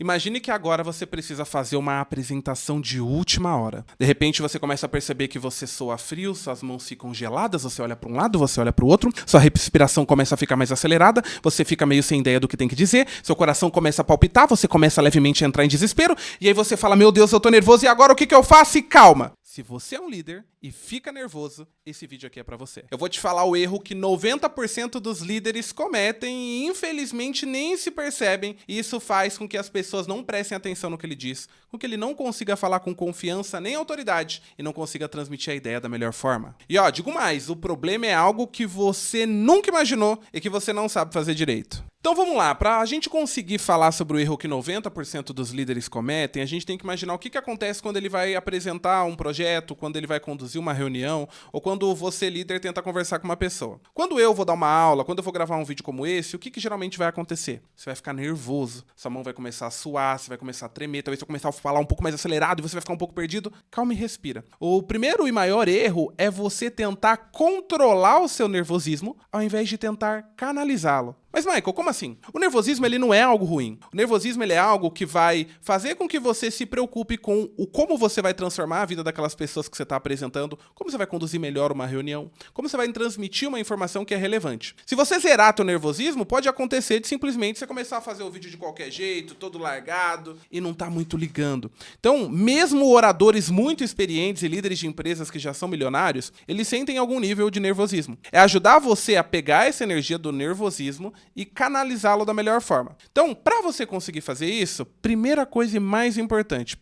Imagine que agora você precisa fazer uma apresentação de última hora. De repente você começa a perceber que você soa frio, suas mãos ficam geladas, você olha para um lado, você olha para o outro, sua respiração começa a ficar mais acelerada, você fica meio sem ideia do que tem que dizer, seu coração começa a palpitar, você começa levemente a entrar em desespero, e aí você fala, meu Deus, eu tô nervoso, e agora o que eu faço? E calma! Se você é um líder e fica nervoso, esse vídeo aqui é pra você. Eu vou te falar o erro que 90% dos líderes cometem e infelizmente nem se percebem, e isso faz com que as pessoas não prestem atenção no que ele diz, com que ele não consiga falar com confiança nem autoridade e não consiga transmitir a ideia da melhor forma. E digo mais, o problema é algo que você nunca imaginou e que você não sabe fazer direito. Então vamos lá, para a gente conseguir falar sobre o erro que 90% dos líderes cometem, a gente tem que imaginar o que acontece quando ele vai apresentar um projeto, quando ele vai conduzir uma reunião, ou quando você, líder, tenta conversar com uma pessoa. Quando eu vou dar uma aula, quando eu vou gravar um vídeo como esse, o que geralmente vai acontecer? Você vai ficar nervoso, sua mão vai começar a suar, você vai começar a tremer, talvez você vai começar a falar um pouco mais acelerado e você vai ficar um pouco perdido. Calma e respira. O primeiro e maior erro é você tentar controlar o seu nervosismo ao invés de tentar canalizá-lo. Mas, Michael, como assim? O nervosismo ele não é algo ruim. O nervosismo ele é algo que vai fazer com que você se preocupe com o como você vai transformar a vida daquelas pessoas que você está apresentando, como você vai conduzir melhor uma reunião, como você vai transmitir uma informação que é relevante. Se você zerar teu nervosismo, pode acontecer de simplesmente você começar a fazer o vídeo de qualquer jeito, todo largado, e não tá muito ligando. Então, mesmo oradores muito experientes e líderes de empresas que já são milionários, eles sentem algum nível de nervosismo. É ajudar você a pegar essa energia do nervosismo e canalizá-lo da melhor forma. Então, para você conseguir fazer isso, primeira coisa e mais importante,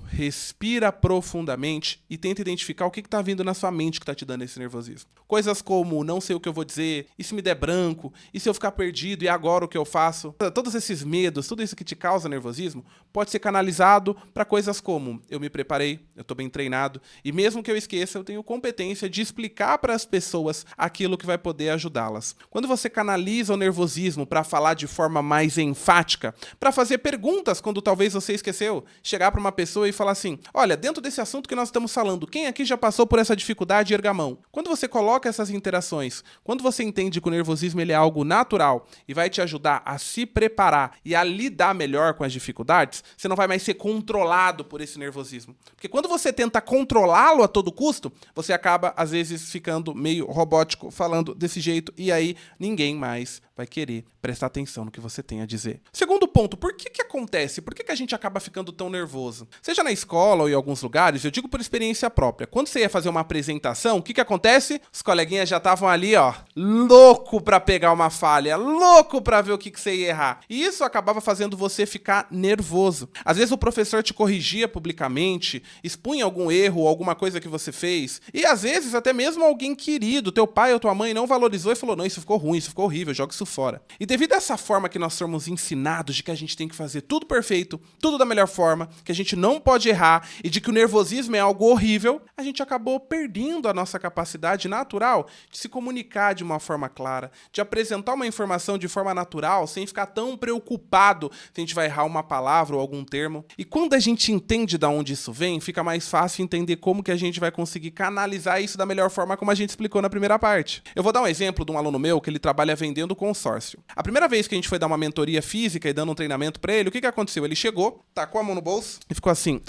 respira profundamente e tenta identificar o que está vindo na sua mente que está te dando esse nervosismo. Coisas como, não sei o que eu vou dizer, e se me der branco, e se eu ficar perdido, e agora o que eu faço? Todos esses medos, tudo isso que te causa nervosismo, pode ser canalizado para coisas como, eu me preparei, eu estou bem treinado, e mesmo que eu esqueça, eu tenho competência de explicar para as pessoas aquilo que vai poder ajudá-las. Quando você canaliza o nervosismo para falar de forma mais enfática, para fazer perguntas quando talvez você esqueceu, chegar para uma pessoa e falar assim, olha, dentro desse assunto que nós estamos falando, quem aqui já passou por essa dificuldade, erga a mão. Quando você coloca essas interações, quando você entende que o nervosismo ele é algo natural e vai te ajudar a se preparar e a lidar melhor com as dificuldades, você não vai mais ser controlado por esse nervosismo. Porque quando você tenta controlá-lo a todo custo, você acaba, às vezes, ficando meio robótico, falando desse jeito, e aí ninguém mais vai querer prestar atenção no que você tem a dizer. Segundo ponto, por que acontece? Por que a gente acaba ficando tão nervoso? Seja na escola ou em alguns lugares, eu digo por experiência própria. Quando você ia fazer uma apresentação, o que acontece? Os coleguinhas já estavam ali, louco pra pegar uma falha, louco pra ver o que você ia errar. E isso acabava fazendo você ficar nervoso. Às vezes o professor te corrigia publicamente, expunha algum erro ou alguma coisa que você fez, e às vezes até mesmo alguém querido, teu pai ou tua mãe não valorizou e falou, não, isso ficou ruim, isso ficou horrível, joga isso fora. E devido a essa forma que nós somos ensinados de que a gente tem que fazer tudo perfeito, tudo da melhor forma, que a gente não pode errar e de que o nervosismo é algo horrível, a gente acabou perdendo a nossa capacidade natural de se comunicar de uma forma clara, de apresentar uma informação de forma natural, sem ficar tão preocupado se a gente vai errar uma palavra ou algum termo. E quando a gente entende de onde isso vem, fica mais fácil entender como que a gente vai conseguir canalizar isso da melhor forma, como a gente explicou na primeira parte. Eu vou dar um exemplo de um aluno meu que ele trabalha vendendo consórcio. A primeira vez que a gente foi dar uma mentoria física e dando um treinamento pra ele, o que aconteceu? Ele chegou, tacou a mão no bolso e ficou assim,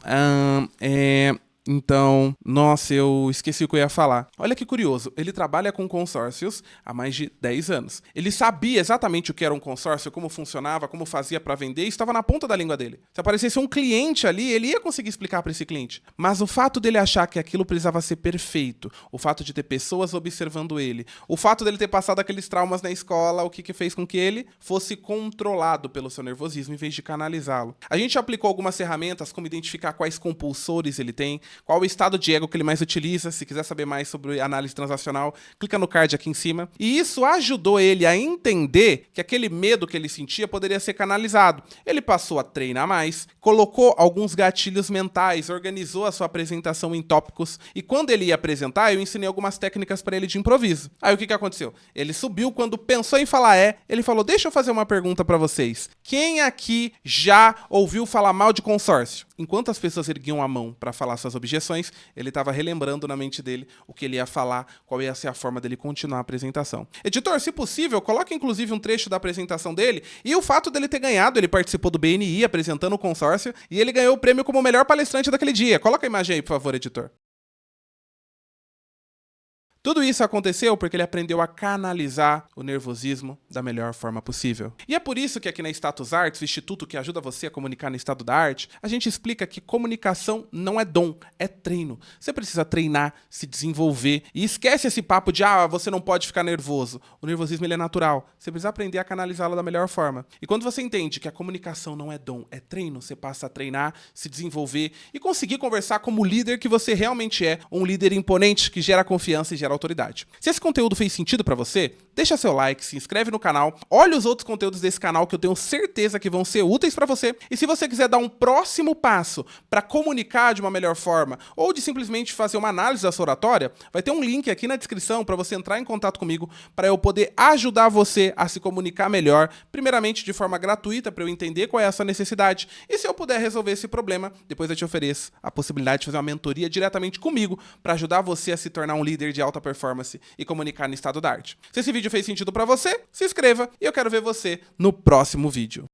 Então, nossa, eu esqueci o que eu ia falar. Olha que curioso, ele trabalha com consórcios há mais de 10 anos. Ele sabia exatamente o que era um consórcio, como funcionava, como fazia para vender, e estava na ponta da língua dele. Se aparecesse um cliente ali, ele ia conseguir explicar para esse cliente. Mas o fato dele achar que aquilo precisava ser perfeito, o fato de ter pessoas observando ele, o fato dele ter passado aqueles traumas na escola, o que fez com que ele fosse controlado pelo seu nervosismo em vez de canalizá-lo. A gente aplicou algumas ferramentas, como identificar quais compulsores ele tem, qual o estado de ego que ele mais utiliza. Se quiser saber mais sobre análise transacional, clica no card aqui em cima. E isso ajudou ele a entender que aquele medo que ele sentia poderia ser canalizado. Ele passou a treinar mais, colocou alguns gatilhos mentais, organizou a sua apresentação em tópicos, e quando ele ia apresentar, eu ensinei algumas técnicas para ele de improviso. Aí o que aconteceu? Ele subiu, quando pensou em falar ele falou, deixa eu fazer uma pergunta para vocês. Quem aqui já ouviu falar mal de consórcio? Enquanto as pessoas erguiam a mão para falar suas objeções, ele estava relembrando na mente dele o que ele ia falar, qual ia ser a forma dele continuar a apresentação. Editor, se possível, coloque inclusive um trecho da apresentação dele e o fato dele ter ganhado, ele participou do BNI apresentando o consórcio e ele ganhou o prêmio como o melhor palestrante daquele dia. Coloca a imagem aí, por favor, editor. Tudo isso aconteceu porque ele aprendeu a canalizar o nervosismo da melhor forma possível. E é por isso que aqui na Status Arts, o instituto que ajuda você a comunicar no estado da arte, a gente explica que comunicação não é dom, é treino. Você precisa treinar, se desenvolver e esquece esse papo de você não pode ficar nervoso. O nervosismo ele é natural. Você precisa aprender a canalizá-lo da melhor forma. E quando você entende que a comunicação não é dom, é treino, você passa a treinar, se desenvolver e conseguir conversar como o líder que você realmente é, um líder imponente que gera confiança e gera autoridade. Se esse conteúdo fez sentido pra você, deixa seu like, se inscreve no canal, olha os outros conteúdos desse canal que eu tenho certeza que vão ser úteis pra você. E se você quiser dar um próximo passo pra comunicar de uma melhor forma ou de simplesmente fazer uma análise da sua oratória, vai ter um link aqui na descrição pra você entrar em contato comigo para eu poder ajudar você a se comunicar melhor, primeiramente de forma gratuita para eu entender qual é a sua necessidade. E se eu puder resolver esse problema, depois eu te ofereço a possibilidade de fazer uma mentoria diretamente comigo para ajudar você a se tornar um líder de alta performance e comunicar no estado da arte. Se esse vídeo fez sentido pra você, se inscreva e eu quero ver você no próximo vídeo.